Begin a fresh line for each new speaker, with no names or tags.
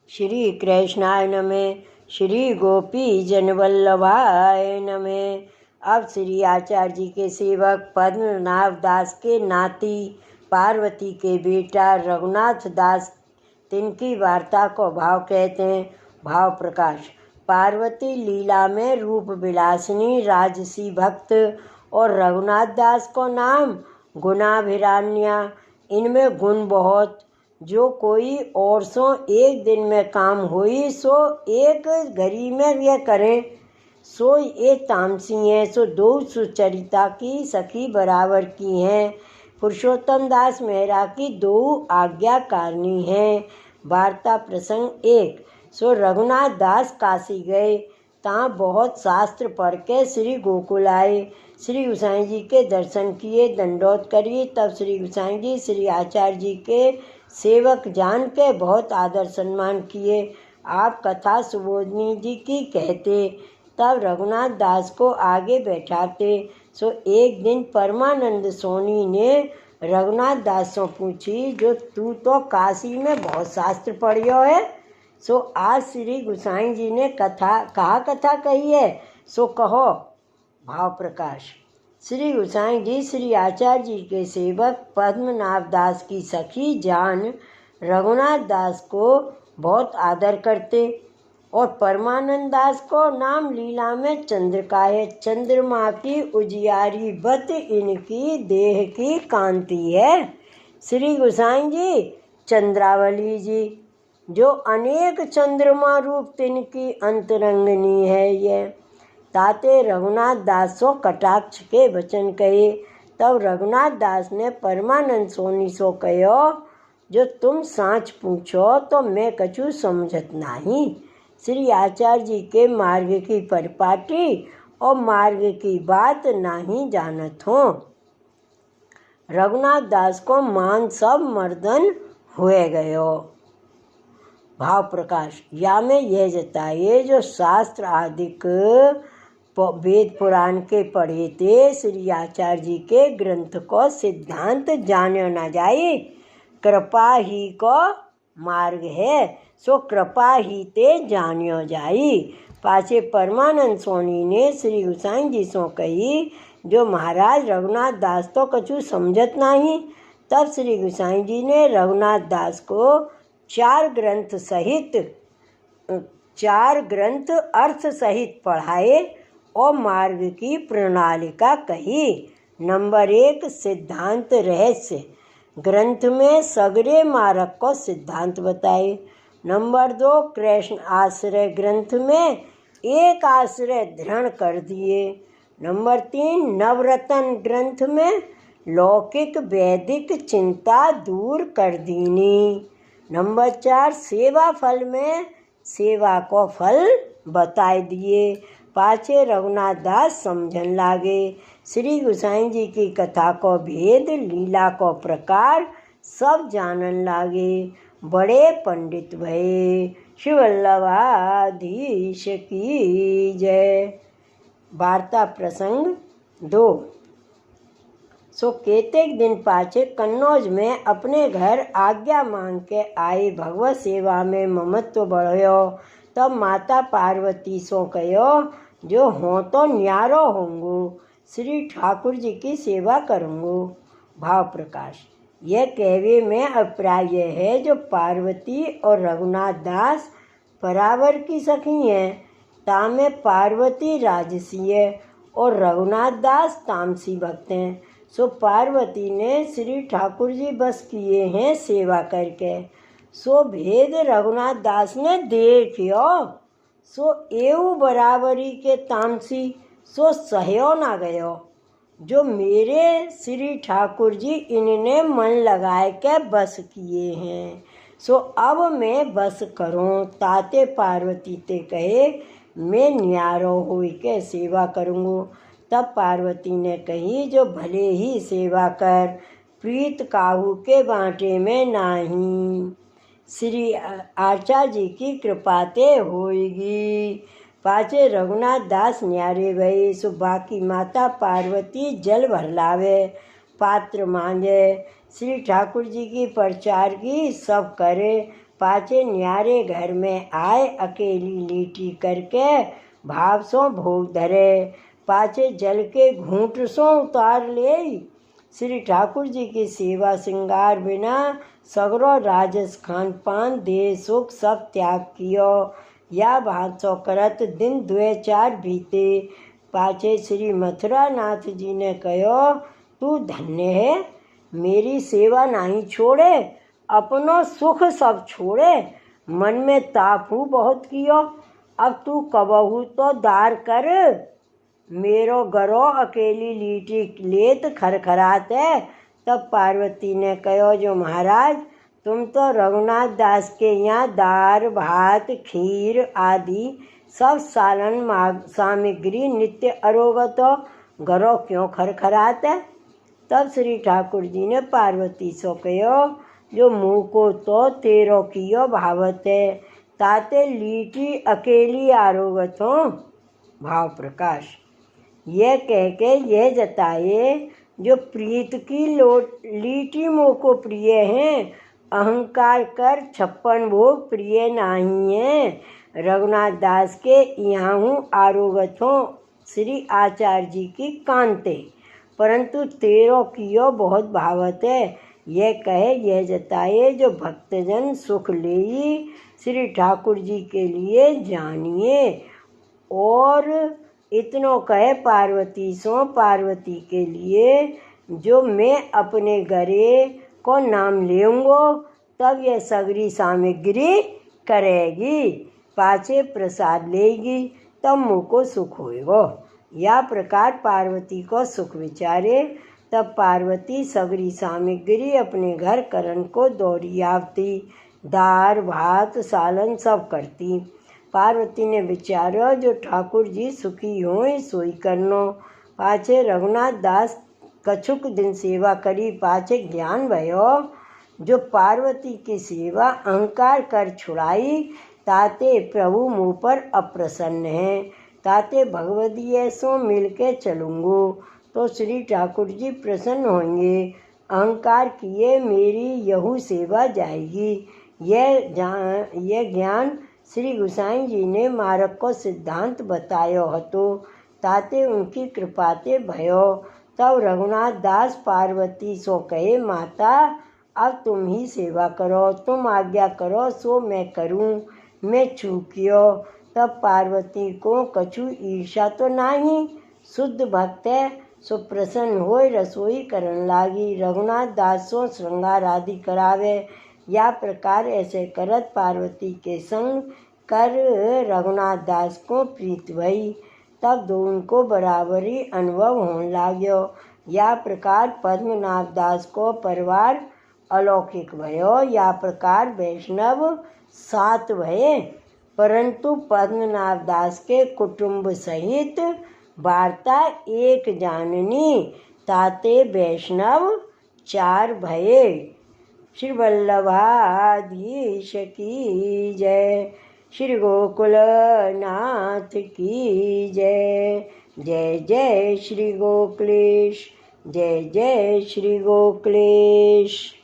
श्री कृष्णाय नमः। श्री गोपी जनवल्लभाय नमः। अब श्री आचार्य जी के सेवक पद्मनाभ दास के नाती पार्वती के बेटा रघुनाथ दास तिनकी वार्ता को भाव कहते हैं। भाव प्रकाश। पार्वती लीला में रूप विलासिनी राजसी भक्त और रघुनाथ दास को नाम गुणाभिरान्या। इनमें गुण बहुत। जो कोई और सो एक दिन में काम हुई सो एक घड़ी में यह करें, सो ये तामसी हैं। सो दो सुचरिता की सखी बराबर की हैं। पुरुषोत्तम दास मेहरा की दो आज्ञाकारिणी हैं। वार्ता प्रसंग एक। सो रघुनाथ दास काशी गए। तहाँ बहुत शास्त्र पढ़ के श्री गोकुल आए। श्री गोसाई जी के दर्शन किए, दंडोत करिए। तब श्री गोसाई जी श्री आचार्य जी के सेवक जान के बहुत आदर सम्मान किए। आप कथा सुबोधनी जी की कहते। तब रघुनाथ दास को आगे बैठाते। सो एक दिन परमानंद सोनी ने रघुनाथ दास से पूछी, जो तू तो काशी में बहुत शास्त्र पढ़ियो है, सो आज श्री गोसाई जी ने कथा कही है, सो कहो। भाव प्रकाश। श्री गोसाई जी श्री आचार्य जी के सेवक पद्मनाभ दास की सखी जान रघुनाथ दास को बहुत आदर करते और परमानंद दास को नाम लीला में चंद्रिका है। चंद्रमा की उजियारी बत इनकी देह की कांति है। श्री गोसाई जी चंद्रावली जी, जो अनेक चंद्रमा रूप तिनकी अंतरंगनी है। ये ताते रघुनाथ दास सो कटाक्ष के वचन कहे। तब रघुनाथ दास ने परमानंद सोनी सो कहो, जो तुम साँच पूछो तो मैं कछु समझत नहीं। श्री आचार्य जी के मार्ग की परिपाटी और मार्ग की बात नहीं जानत हो। रघुनाथ दास को मान सब मर्दन हुए गयो। भाव प्रकाश। या में यह जताए, जो शास्त्र आदिक वेद पुराण के पढ़े थे, श्री आचार्य जी के ग्रंथ को सिद्धांत जाने न जाए। कृपा ही को मार्ग है, सो कृपा ही ते जानियो जाई। पाछे परमानंद सोनी ने श्री गोसाई जी सो कही, जो महाराज रघुनाथ दास तो कछु समझत नहीं। तब श्री गोसाई जी ने रघुनाथ दास को चार ग्रंथ अर्थ सहित पढ़ाए और मार्ग की प्रणालिका कही। नंबर 1 सिद्धांत रहस्य ग्रंथ में सगरे मार्ग को सिद्धांत बताए। नंबर 2 कृष्ण आश्रय ग्रंथ में एक आश्रय दृढ़ कर दिए। नंबर 3 नवरत्न ग्रंथ में लौकिक वैदिक चिंता दूर कर दीनी। नंबर 4 सेवा फल में सेवा को फल बताए दिए। पाछे रघुनाथ दास समझन लागे। श्री गोसाई जी की कथा को भेद, लीला को प्रकार सब जानन लागे। बड़े पंडित भये। श्री वल्लभाधीश की जय। वार्ता प्रसंग 2। सो केतेक दिन पाछे कन्नौज में अपने घर आज्ञा मांग के आए। भगवत सेवा में ममत्व बढ़ो। तब माता पार्वती सो कहो, जो हो तो न्यारो होंगो, श्री ठाकुर जी की सेवा करूँगो। भाव प्रकाश। यह कहवे में अभिप्राय है, जो पार्वती और रघुनाथ दास बराबर की सखी हैं। तामे पार्वती राजसी है और रघुनाथ दास तामसी भक्त हैं। सो पार्वती ने श्री ठाकुर जी बस किए हैं सेवा करके। सो भेद रघुनाथ दास ने देखियो। सो एवं बराबरी के तामसी सो सहयो ना गयो, जो मेरे श्री ठाकुर जी इनने मन लगाए के बस किए हैं। सो अब मैं बस करूं। ताते पार्वती ते कहे, मैं न्यारो हुई के सेवा करूँगो। तब पार्वती ने कही, जो भले ही सेवा कर, प्रीत काहू के बाँटे में नाही। श्री आचार्य जी की कृपा ते होएगी। पाछे रघुनाथ दास न्यारे गए। सो बाकी माता पार्वती जल भर लावे, पात्र मांगे। श्री ठाकुर जी की प्रचार की सब करे। पाचे न्यारे घर में आए, अकेली लीटी करके भाव सो भोग धरे। पाचे जल के घूंट सो उतार ले। श्री ठाकुर जी की सेवा श्रृंगार बिना सगरो राजस खान पान दे सुख सब त्याग कियो। या भात सो करत दिन द्वे चार बीते। पाछे श्री मथुरा नाथ जी ने कहो, तू धन्य है, मेरी सेवा नहीं छोड़े, अपनो सुख सब छोड़े। मन में तापू बहुत कियो, अब तू कबहू तो दार कर। मेरो गरो अकेली लीटी लेत खरखरात है। तब पार्वती ने कहो, जो महाराज तुम तो रघुनाथ दास के यहाँ दार भात खीर आदि सब सालन सामग्री नित्य अरोगत हो, गरो क्यों खरखरात है। तब श्री ठाकुर जी ने पार्वती सो कहो, जो मुँह को तो तेरो कियो भावत है, ताते लीटी अकेली आरोगत हो। भाव प्रकाश। यह कह के यह जताए, जो प्रीत की लीटी मोह को प्रिय हैं, अहंकार कर 56 भोग प्रिय नहीं है। रघुनाथ दास के यहाँ हूँ आरोगत हो श्री आचार्य जी की कांते, परंतु तेरो कियो बहुत भावत है। यह कहे यह जताए, जो भक्तजन सुख ले श्री ठाकुर जी के लिए जानिए। और इतनो कहे पार्वती सो, पार्वती के लिए, जो मैं अपने घरे को नाम लेऊंगो तब यह सगरी सामग्री करेगी। पाछे प्रसाद लेगी तब मुँह को सुख होएगो। या प्रकार पार्वती को सुख विचारे। तब पार्वती सगरी सामग्री अपने घर करण को दौड़ी आवती, दार भात सालन सब करती। पार्वती ने विचारो, जो ठाकुर जी सुखी होए सोई करनो। पाछे रघुनाथ दास कछुक दिन सेवा करी, पाछे ज्ञान भयो, जो पार्वती की सेवा अहंकार कर छुड़ाई, ताते प्रभु मुँह पर अप्रसन्न है। ताते भगवदीय सो मिल के चलूँगो तो श्री ठाकुर जी प्रसन्न होंगे। अहंकार किए मेरी यहू सेवा जाएगी। यह ज्ञान श्री गोसाई जी ने मार्ग को सिद्धांत बतायो हतो, ताते उनकी कृपाते भयो। तब रघुनाथ दास पार्वती सो कहे, माता अब तुम ही सेवा करो, तुम आज्ञा करो सो मैं करूं, मैं चूकियो। तब पार्वती को कछु ईर्षा तो नहीं, शुद्ध भक्त है सो प्रसन्न होय रसोई करन लागी। रघुनाथ दास सो श्रृंगार आदि करावे। या प्रकार ऐसे करत पार्वती के संग कर रघुनाथ दास को प्रीत भई। तब दोनों को बराबरी अनुभव होने लाग्यो। या प्रकार पद्मनाभ दास को परिवार अलौकिक भयो। या प्रकार वैष्णव 7 भये, परंतु पद्मनाभ दास के कुटुंब सहित वार्ता एक जाननी, ताते वैष्णव 4 भये। श्री वल्लभाधीश की जय। श्री गोकुलनाथ की जय। जय जय श्री गोकुलेश, जय जय श्री गोकुलेश।